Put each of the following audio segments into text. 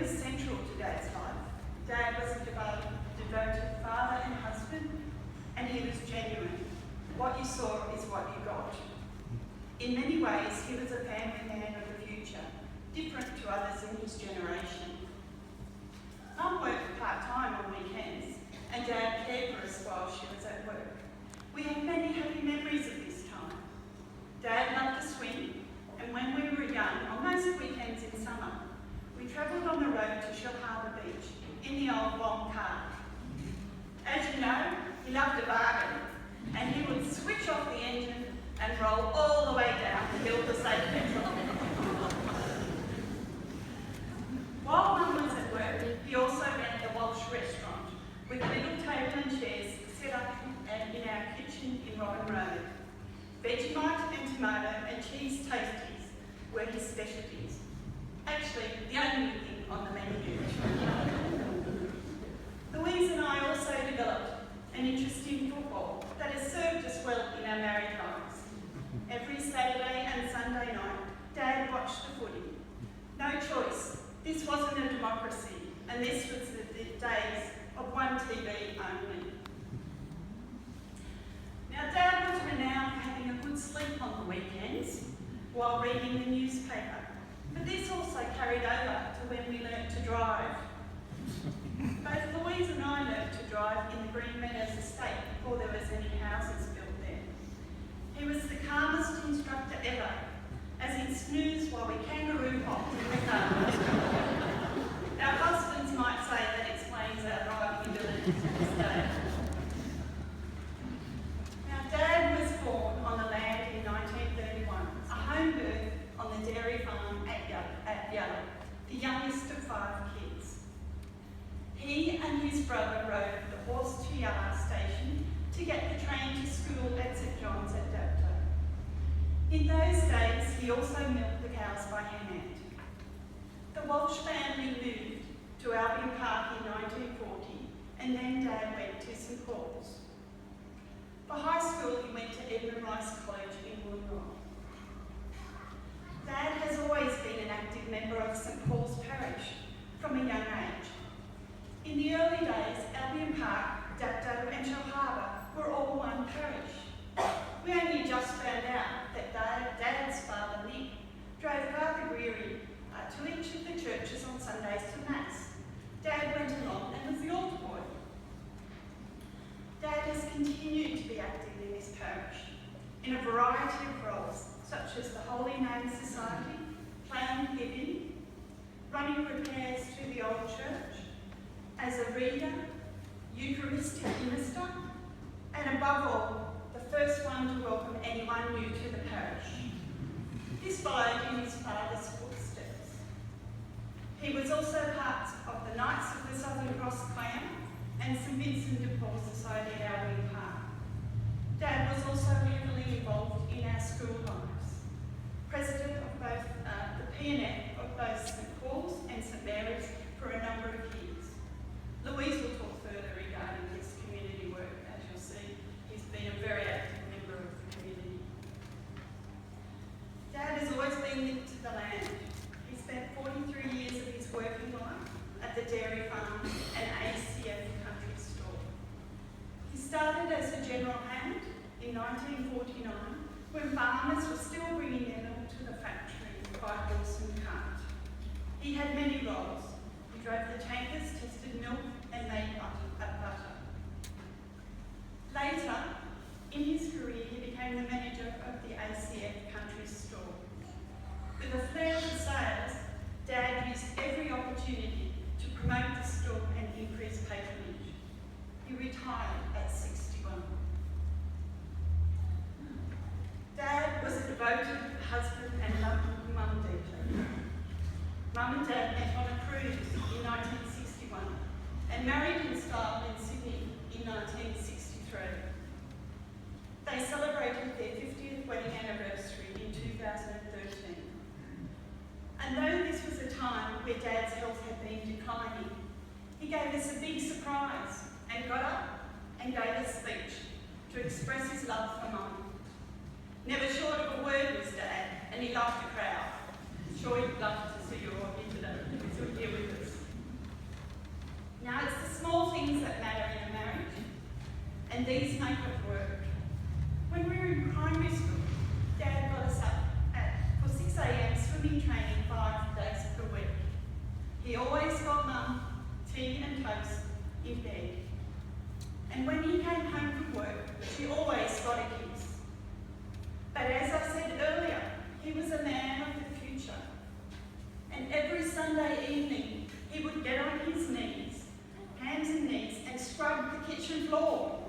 was central to Dad's life. Dad was a devoted father and husband, and he was genuine. What you saw is what you got. In many ways, he was a family man of the future, different to others in his generation. Mum worked part-time on weekends, and Dad cared for us while she was at work. We have many happy memories of this time. Dad loved to swim, and when we were young, on most weekends in summer, we travelled on the road to Shell Harbour Beach in the old long car. As you know, he loved a bargain, and he would switch off the engine and roll all the way down the hill to save petrol. While Mum was at work, he also ran the Walsh restaurant with a little table and chairs set up in our kitchen in Robin Road. Vegemite and tomato and cheese toasties were his specialties. Actually, the only thing on the menu. Louise and I also developed an interest in football that has served us well in our married lives. Every Saturday and Sunday night, Dad watched the footy. No choice. This wasn't a democracy, and this was the days of one TV only. Now, Dad was renowned for having a good sleep on the weekends while reading the newspaper, but this also carried over to when we learnt to drive. Both Louise and I learnt to drive in the Green Meadows estate before there was any houses built there. He was the calmest instructor ever, as he'd snooze while we kangaroo hopped in the car. Our husbands might say that explains our driving abilities to this day. Now, Dad was born on the land in 1931, a home birth on the dairy farm at Eulogy, the youngest of 5 kids. He and his brother rode the horse to Eulogy station to get the train to school at St John's at Dapto. In those days, he also milked the cows by hand. The Walsh family moved to Albion Park in 1940, and then Dad went to St Paul's. For high school, he went to Edmund Rice College in Wollongong. Dad has always been an active member of St Paul's Parish from a young age. In the early days, Albion Park, Dapto and Shell Harbour were all one parish. We only just found out that Dad's father, Nick, drove Father Greery to each of the churches on Sundays to Mass. Dad went along and was the altar boy. Dad has continued to be active in this parish in a variety of roles, such as the Holy Name Society, planned giving, running repairs to the old church, as a reader, Eucharistic minister, and above all, the first one to welcome anyone new to the parish. This followed in his father's footsteps. He was also part of the Knights of the Southern Cross Clan and St Vincent de Paul Society at Albion Park. Dad was also heavily involved in our school lives. President of both the PNF of both St Paul's and St Mary's for a number of years. Louise will talk further regarding his community work. As you'll see, he's been a very active member of the community. Dad has always been linked to the land. He spent 43 years of his working life at the dairy farm and ACF country store. He started as a general hand in 1949 when farmers were still bringing their milk to the factory by horse and cart. He had many roles. He drove the tankers, tested milk and made butter. Later, in his career, he became the manager of the ACF country store. With a flair for sales, Dad used every opportunity to promote the store and increase patronage. He retired at 61. Dad was a devoted husband and loved Mum deeply. Mum and Dad met on a cruise in 1961 and married in style in Sydney in 1963. They celebrated their 50th wedding anniversary in 2013. And though this was a time where Dad's health had been declining, he gave us a big surprise and got up and gave a speech to express his love for Mum. Never short of a word was Dad, and he loved the crowd. Sure he'd love to see you all here today, because you're here with us. He always got Mum tea and toast in bed. And when he came home from work, she always got a kiss. But as I said earlier, he was a man of the future. And every Sunday evening, he would get on his knees, hands and knees, and scrub the kitchen floor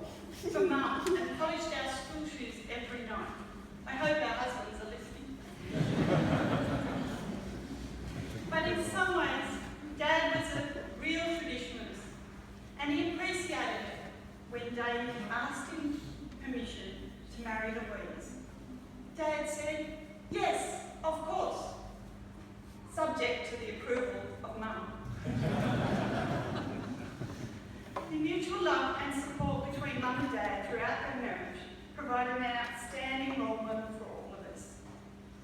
for Mum and polished our school shoes every night. I hope our husbands are listening. But in some ways, Dad was a real traditionalist, and he appreciated it when Dave asked him permission to marry Louise. Dad said, yes, of course, subject to the approval of Mum. The mutual love and support between Mum and Dad throughout their marriage provided an outstanding role model for all of us.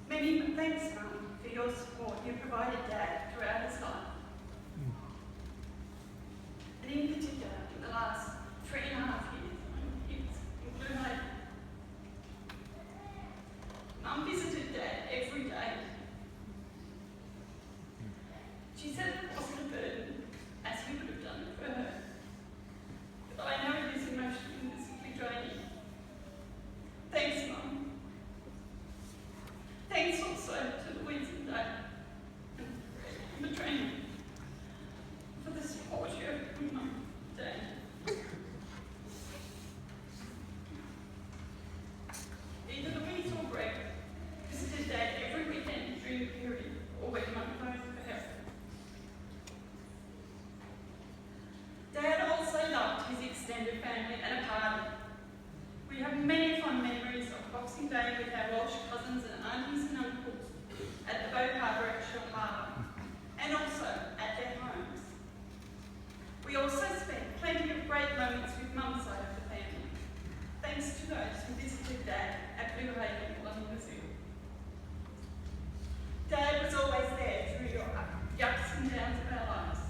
Many thanks, Mum, for your support you provided Dad throughout his life. And in particular, in the last 3.5 years, when he was in Blue Haven. Mum visited Dad every day. She said it wasn't a burden, as he would have done it for her. But I know it is emotionally and physically draining. Thanks, Mum. Thanks also to Louise and Dad, and the training, for the support you have given Mum and Dad. Either Louise or Greg visited Dad every weekend during the period, or when Mum closed for help. Dad also loved his extended family and a party. We have many fond memories of Boxing Day with our Walsh cousins and aunties and uncles at the boat harbour at Shore Harbour, and also at their homes. We also spent plenty of great moments with Mum's side of the family, thanks to those who visited Dad at Blue Haven while he was ill. Dad was always there through your ups and downs of our lives.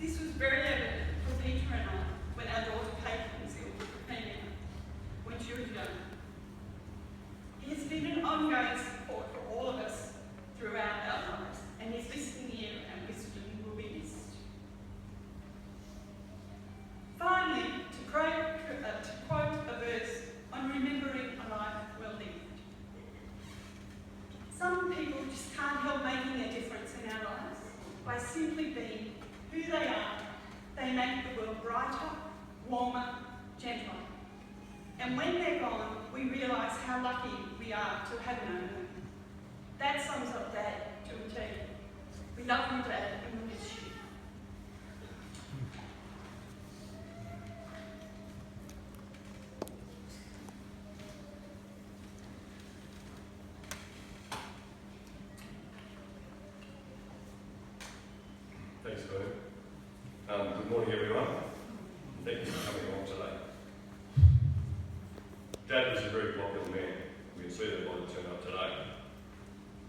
This was very evident for Peter and I when our daughter Kate was ill with leukemia, when she was young. He has been an ongoing support for all of us throughout our lives, and his listening ear and wisdom will be missed. Finally, to quote a verse on remembering a life well lived. Some people just can't help making a difference in our lives by simply being who they are. They make the world brighter, warmer, gentler. And when they're gone, we realise how lucky we are to have known them. That sums up Dad to a T. We love you, Dad, and we miss you. Thanks, Bernard. Good morning, everyone. Thank you for coming along today. Dad was a very popular man. We can see that by the turn up today.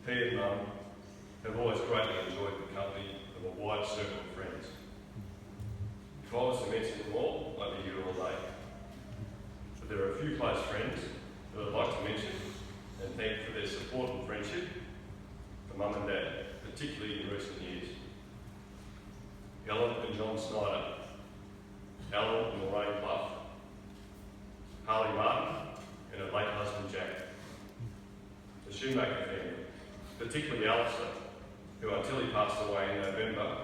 He and Mum have always greatly enjoyed the company of a wide circle of friends. If I was to mention them all, I'd be here all day. But there are a few close friends that I'd like to mention and thank for their support and friendship for Mum and Dad, particularly in recent years. Ellen and John Snyder, Alan and Lorraine Clough, Harley Martin, and her late husband Jack. The Shoemaker family, particularly Alistair, who until he passed away in November,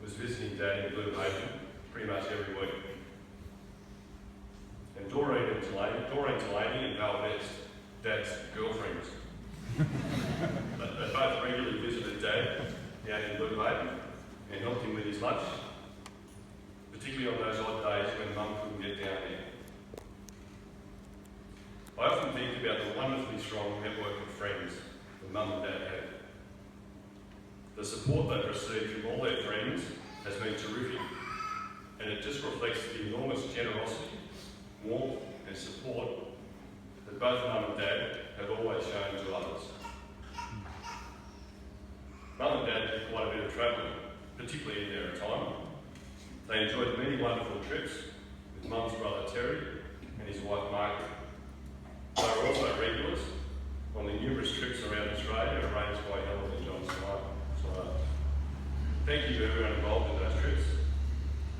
was visiting Dad in Blue Haven pretty much every week. And Doreen Delaney and Val Best, Dad's girlfriends. They both regularly visited Dad down in Blue Haven and helped him with his lunch, particularly on those odd days when Mum couldn't get down there. I often think about the wonderfully strong network of friends that Mum and Dad had. The support they've received from all their friends has been terrific, and it just reflects the enormous generosity, warmth and support that both Mum and Dad have always shown to others. Mum and Dad did quite a bit of travelling, particularly in their retirement. They enjoyed many wonderful trips with Mum's brother Terry and his wife Margaret. They were also regulars on the numerous trips around Australia arranged by Helen and John Snyder. Thank you to everyone involved in those trips.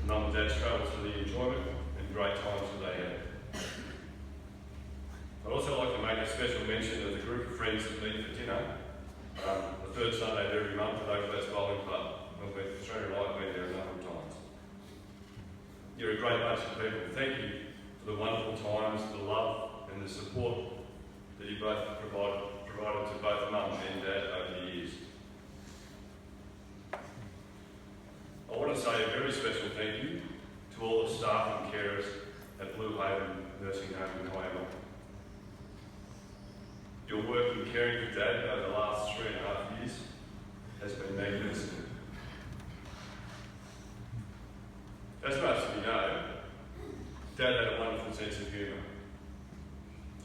The mum and dad's travels for the enjoyment and great times that they had. I'd also like to make a special mention of the group of friends that meet for dinner the third Sunday of every month at Oak Flats Bowling Club. Katrina and I have been there a number of times. You're a great bunch of people. Thank you for the wonderful times, the love and the support that you both provided to both mum and dad over the years. I want to say a very special thank you to all the staff and carers at Blue Haven Nursing Home in Kiama. Your work in caring for Dad over the last 3.5 years has been magnificent. As most of you know, Dad had a wonderful sense of humour.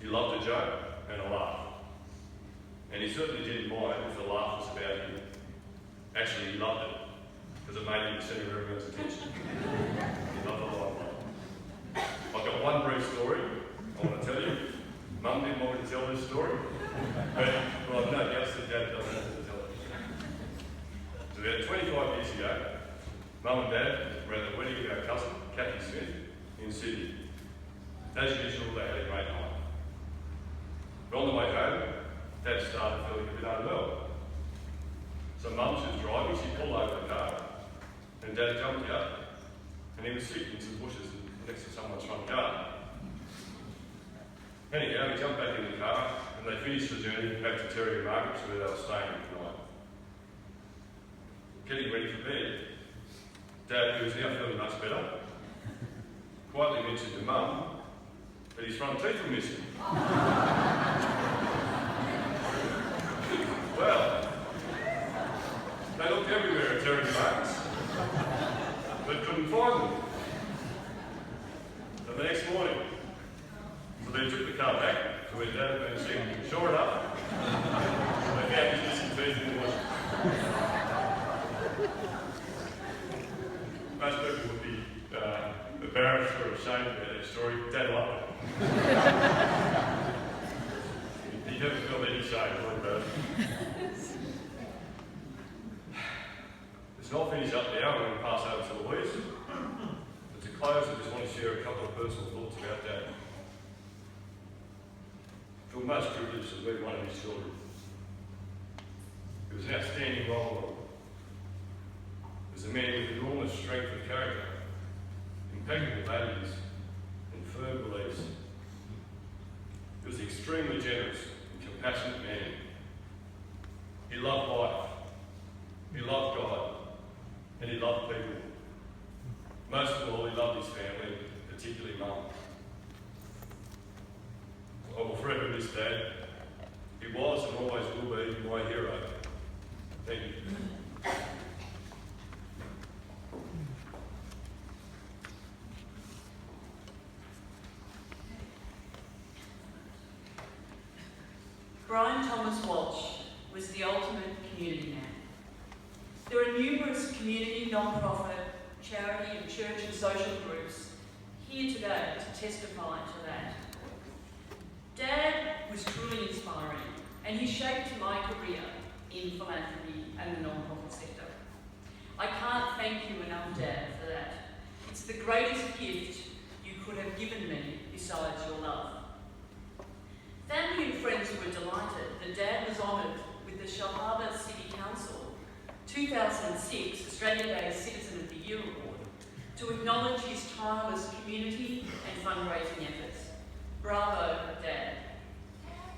He loved a joke and a laugh. And he certainly didn't mind if the laugh was about him. Actually, he loved it, because it made him the centre of everyone's attention. He loved a lot. I've got one brief story I want to tell you. Mum didn't want me to tell this story, but well, I've no doubts that Dad doesn't want me to tell it. So about 25 years ago, Mum and Dad were at the wedding of our cousin, Kathy Smith, in Sydney. As usual, they had a great night. But on the way home, Dad started feeling a bit unwell. So Mum, she was driving, she pulled over the car, and Dad jumped out, and he was sitting in some bushes next to someone's front garden. Anyhow, he jumped back in the car, and they finished the journey back to Terry and Margaret's where they were staying for the night. Getting ready for bed, Dad, who was now feeling much better, quietly mentioned to Mum that his front teeth were missing. Well, they looked everywhere at Terry and Margaret's, but couldn't find them. So the next morning, they took the car back to where Dad had been seen. Sure enough, they found his missing teeth in the bush. Most people would be embarrassed or ashamed about that story. Dad loved it. He never felt any shame about it. It's not finished up now. I'm going to pass over to Louise. But to close, I just want to share a couple of personal thoughts about Dad. I feel most privileged to be one of his children. He was an outstanding role model. He was a man with enormous strength of character, impeccable values, and firm beliefs. He was an extremely generous and compassionate man. He loved life, he loved God, and he loved people. Most of all, he loved his family, particularly Mum. I will forever miss Dad. He was and always will be my hero. Thank you. Brian Thomas Walsh was the ultimate community man. There are numerous community, non-profit, charity and church and social groups here today to testify to that. Dad was truly inspiring, and he shaped my career in philanthropy and the non-profit sector. I can't thank you enough, Dad, for that. It's the greatest gift you could have given me besides your love. Family and friends were delighted that Dad was honoured with the Shellharbour City Council 2006 Australia Day Citizen of the Year Award to acknowledge his tireless community and fundraising efforts. Bravo, Dad.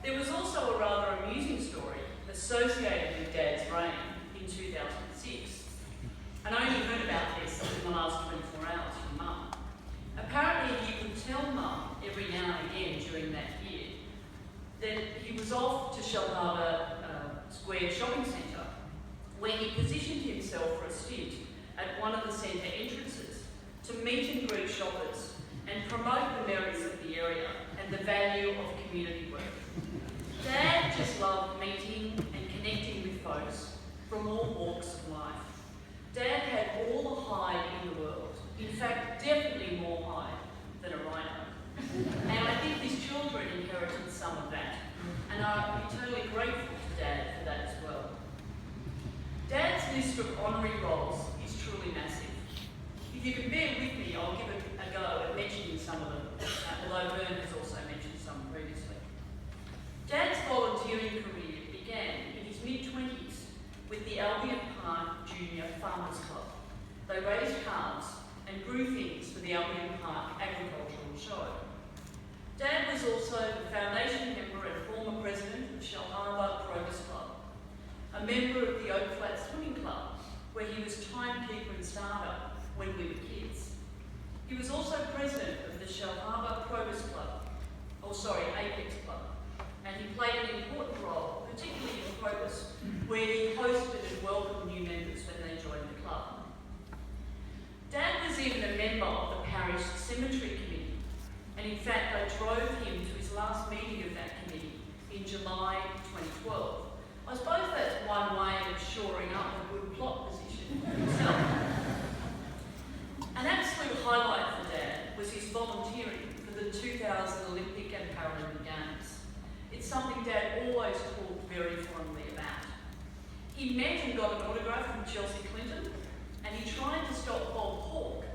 There was also a rather amusing story associated with Dad's reign in 2006. And I only heard about this in the last 24 hours from Mum. Apparently he would tell Mum every now and again during that year that he was off to Shellharbour Square Shopping Centre, where he positioned himself for a stint at one of the centre entrances to meet and greet shoppers and promote the merits of the area and the value of community work. Dad just loved meeting and connecting with folks from all walks of life. Dad had all the hide in the world. In fact, definitely more hide than a rhino. And I think his children inherited some of that and are eternally grateful to Dad for that as well. Dad's list of honorary roles If you can bear with me, I'll give it a go at mentioning some of them, although Vern has also mentioned some previously. Dad's volunteering career began in his mid-20s with the Albion Park Junior Farmers Club. They raised calves and grew things for the Albion Park Agricultural Show. Dad was also the foundation member and former president of Shell Harbour Progress Club, a member of the Oak Flat Swimming Club, where he was timekeeper and starter when we were kids. He was also president of the Shell Harbour Progress Club, Apex Club, and he played an important role, particularly in Progress, where he hosted and welcomed new members when they joined the club. Dad was even a member of the parish cemetery committee, and in fact I drove him to his last meeting of that committee in July 2012. I suppose that's one way of shoring up a good plot position for himself. An absolute highlight for Dad was his volunteering for the 2000 Olympic and Paralympic Games. It's something Dad always talked very fondly about. He met and got an autograph from Chelsea Clinton, and he tried to stop Bob Hawke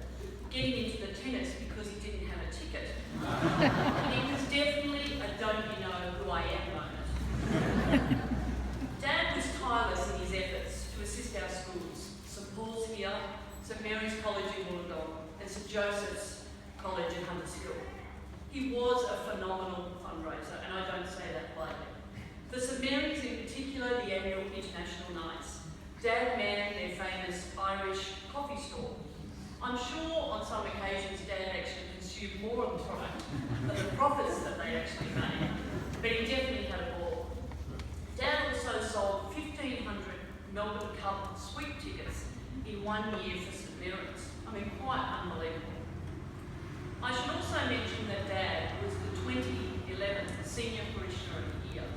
getting into the tennis because he didn't have a ticket. And it was definitely a don't you know who I am moment. Dad was tireless in his efforts to assist our schools, St Paul's here, St Mary's College in Wollongong, and St Joseph's College in Hunters Hill. He was a phenomenal fundraiser, and I don't say that lightly. For St Mary's in particular, the annual International Nights, Dad manned their famous Irish coffee stall. I'm sure on some occasions Dad actually consumed more of the product than the profits that they actually made, but he definitely had a ball. Dad also sold 1,500 Melbourne Cup sweep tickets in 1 year for St Mary's. I mean, quite unbelievable. I should also mention that Dad was the 2011 Senior Parishioner of the Year.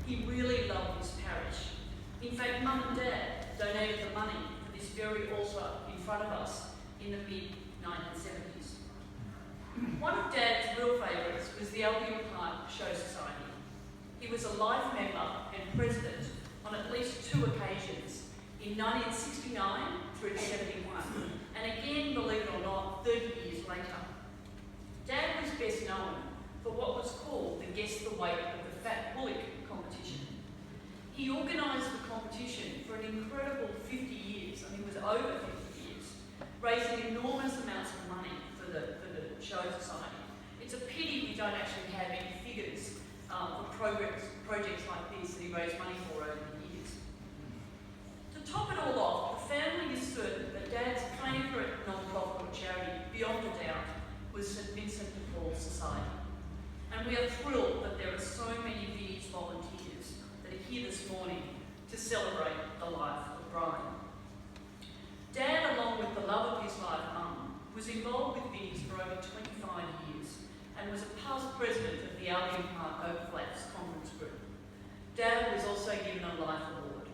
He really loved his parish. In fact, Mum and Dad donated the money for this very altar in front of us in the mid-1970s. One of Dad's real favourites was the Albion Park Show Society. He was a life member and president on at least 2 occasions, in 1969 through to 71, and again, believe it or not, 30 years later. Dad was best known for what was called the Guess the Weight of the Fat Bullock competition. He organised the competition for an incredible 50 years, I mean it was over 50 years, raising enormous amounts of money for the Show Society. It's a pity we don't actually have any figures for projects like this that he raised money for over the years. To top it all off, the family is certain that Dad's favourite non-profit or charity, beyond a doubt, was St Vincent de Paul Society. And we are thrilled that there are so many of these volunteers that are here this morning to celebrate the life of Brian. Dad, along with the love of his life, Mum, was involved with Vinnie's for over 25 years and was a past president of the Albion Park Oak Flats Conference Group. Dad was also given a life award.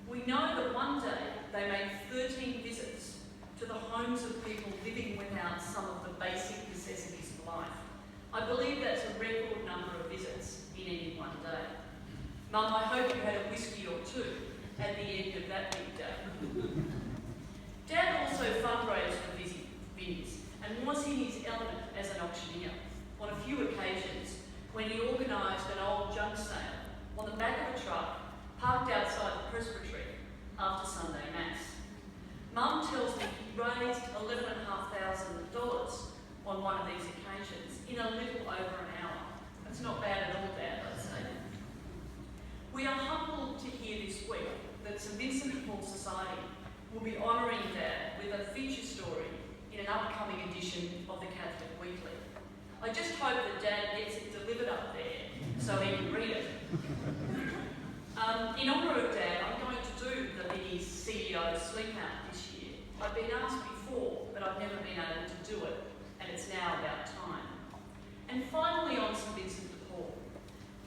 We know that one day they made 13 visits to the homes of people living without some of the basic necessities of life. I believe that's a record number of visits in any one day. Mum, I hope you had a whiskey or two at the end of that big day. Dad also fundraised for Vinnie's and was in his element as an auctioneer on a few occasions when he organised an old junk sale on the back of a truck parked outside the presbytery after Sunday Mass. Mum tells me he raised $11,500 on one of these occasions in a little over an hour. That's not bad at all, Dad, I'd say. We are humbled to hear this week that St Vincent de Paul Society will be honouring Dad with a feature story in an upcoming edition of the Catholic Weekly. I just hope that Dad gets it delivered up there so he can read it. In honour of Dad, I'm going to do the Vinnie's CEO Sleep Out this year. I've been asked before, but I've never been able to do it, and it's now about time. And finally, on St Vincent de Paul,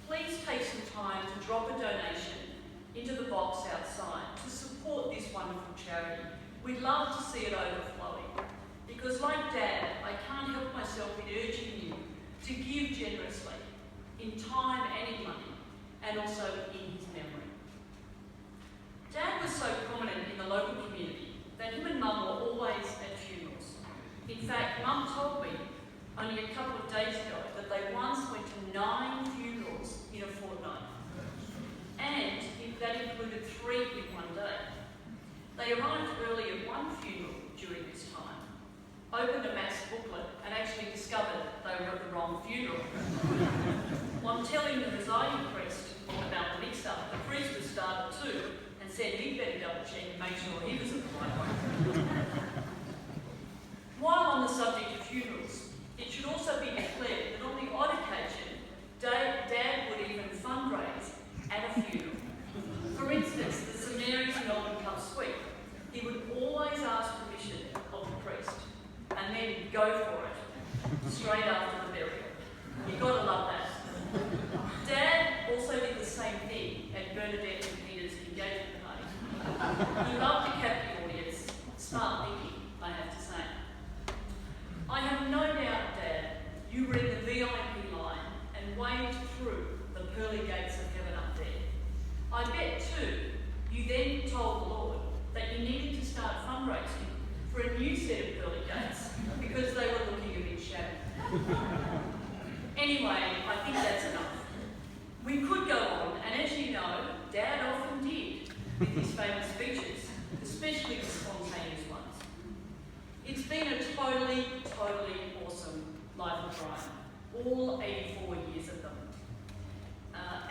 please take some time to drop a donation into the box outside to support this wonderful charity. We'd love to see it overflowing, because like Dad, I can't help myself in urging you to give generously, in time and in money, and also in his memory. Dad was so prominent in the local community that him and Mum were always at funerals. In fact, Mum told me only a couple of days ago that they once went to 9 funerals in a fortnight. And that included 3 in one day. They arrived early at one funeral during this time, opened a mass booklet and actually discovered they were at the wrong funeral. On telling the presiding priest about the mix-up, the priest was startled too and said he'd better double check and make sure he was at the right one. While on the subject of funerals, it should also be declared that on the odd occasion, Dad would even fundraise at a funeral. For instance, the St Mary's Melbourne Cup Sweep. He would always ask permission of the priest and then go for it straight after the burial. You've got to love that. Dad also did the same thing at Bernadette and Peter's engagement party. He loved to cap the audience. Smart thinking, I have to say. I have no doubt, Dad, you were in the VIP line and waved through the pearly gates of heaven up there. I bet too, you then told the Lord that you needed to start fundraising for a new set of pearly gates because they were looking a bit shabby. Anyway, I think that's enough. We could go on, and as you know, Dad often did with his famous speeches, especially the spontaneous ones. It's been a totally awesome life of Brian, all 84 years of them.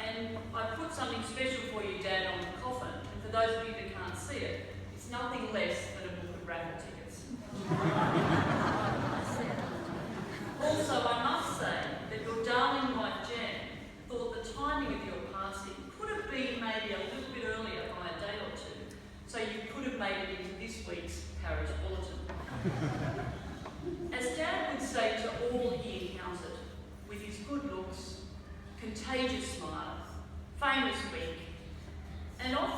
And I put something special for you, Dad, on the coffin, and for those of you that can't see it, it's nothing less than a book of raffle tickets. Also, I must say that your darling wife, Jan, thought the timing of your passing could have been maybe a little bit earlier by a day or two, so you could have made it into this week's parish bulletin. As Dad would say to all he encountered, with his good looks, contagious smile, famous wink, and often